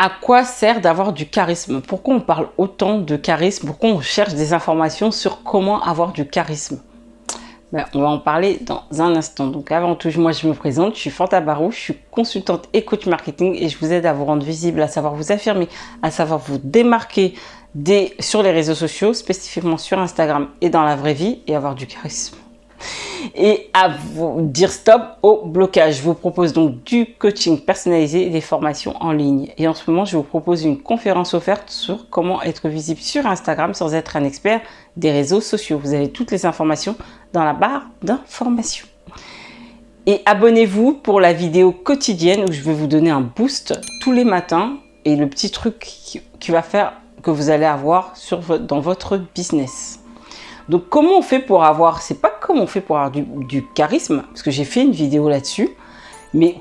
à quoi sert d'avoir du charisme? Pourquoi on parle autant de charisme? Pourquoi on cherche des informations sur comment avoir du charisme? Ben, on va en parler dans un instant. Donc avant tout, moi je me présente, je suis Fanta Barou, je suis consultante et coach marketing et je vous aide à vous rendre visible, à savoir vous affirmer, à savoir vous démarquer sur les réseaux sociaux, spécifiquement sur Instagram et dans la vraie vie, et avoir du charisme. Et à vous dire stop au blocage. Je vous propose donc du coaching personnalisé et des formations en ligne. Et en ce moment, je vous propose une conférence offerte sur comment être visible sur Instagram sans être un expert des réseaux sociaux. Vous avez toutes les informations dans la barre d'informations. Et abonnez-vous pour la vidéo quotidienne où je vais vous donner un boost tous les matins et le petit truc qui va faire que vous allez avoir dans votre business. Donc comment on fait pour avoir, c'est pas comment on fait pour avoir du charisme, parce que j'ai fait une vidéo là-dessus, mais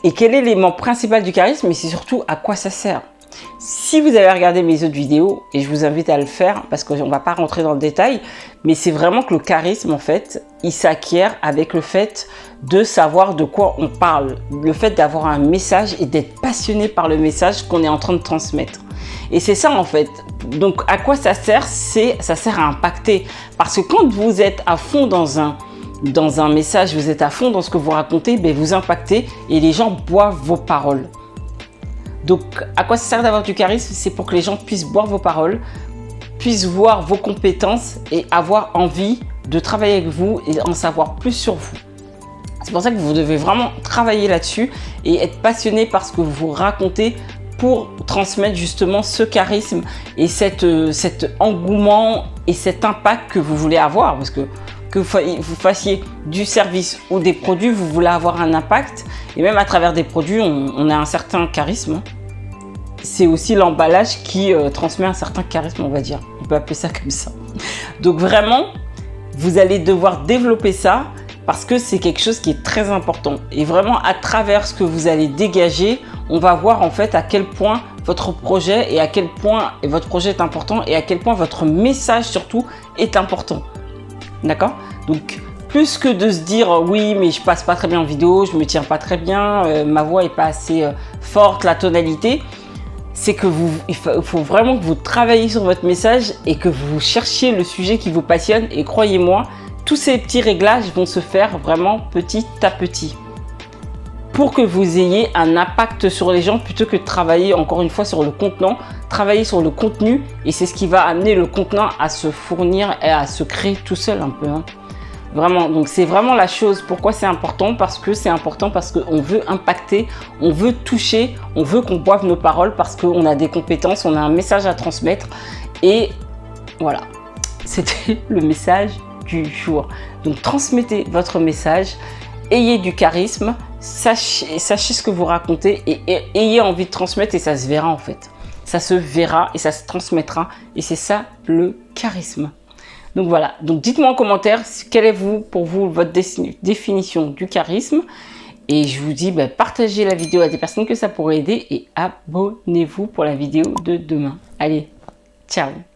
et quel est l'élément principal du charisme, mais c'est surtout à quoi ça sert. Si vous avez regardé mes autres vidéos, et je vous invite à le faire, parce qu'on va pas rentrer dans le détail, mais c'est vraiment que le charisme, en fait, il s'acquiert avec le fait de savoir de quoi on parle, le fait d'avoir un message et d'être passionné par le message qu'on est en train de transmettre. Et c'est ça en fait. Donc à quoi ça sert? Ça sert à impacter. Parce que quand vous êtes à fond dans un message, vous êtes à fond dans ce que vous racontez, ben vous impactez et les gens boivent vos paroles. Donc à quoi ça sert d'avoir du charisme? C'est pour que les gens puissent boire vos paroles, puissent voir vos compétences et avoir envie de travailler avec vous et en savoir plus sur vous. C'est pour ça que vous devez vraiment travailler là-dessus et être passionné par ce que vous racontez pour transmettre justement ce charisme et cet engouement et cet impact que vous voulez avoir. Parce que vous fassiez du service ou des produits, vous voulez avoir un impact. Et même à travers des produits, on a un certain charisme. C'est aussi l'emballage qui transmet un certain charisme, on va dire. On peut appeler ça comme ça. Donc vraiment, vous allez devoir développer ça parce que c'est quelque chose qui est très important. Et vraiment, à travers ce que vous allez dégager, on va voir en fait à quel point votre projet est important et à quel point votre message surtout est important. D'accord? Donc, plus que de se dire oui, mais je passe pas très bien en vidéo, je me tiens pas très bien, ma voix est pas assez forte, la tonalité, c'est que il faut vraiment que vous travailliez sur votre message et que vous cherchiez le sujet qui vous passionne. Et croyez-moi, tous ces petits réglages vont se faire vraiment petit à petit pour que vous ayez un impact sur les gens plutôt que de travailler encore une fois sur le contenant, travailler sur le contenu et c'est ce qui va amener le contenant à se fournir et à se créer tout seul un peu. Hein. Vraiment, donc c'est vraiment la chose. Pourquoi c'est important? Parce qu'on veut impacter, on veut toucher, on veut qu'on boive nos paroles parce qu'on a des compétences, on a un message à transmettre et voilà, c'était le message du jour. Donc transmettez votre message, ayez du charisme, sachez ce que vous racontez et ayez envie de transmettre et ça se verra en fait. Ça se verra et ça se transmettra et c'est ça le charisme. Donc voilà, donc dites-moi en commentaire quelle est pour vous votre définition du charisme et je vous dis partagez la vidéo à des personnes que ça pourrait aider et abonnez-vous pour la vidéo de demain. Allez, ciao!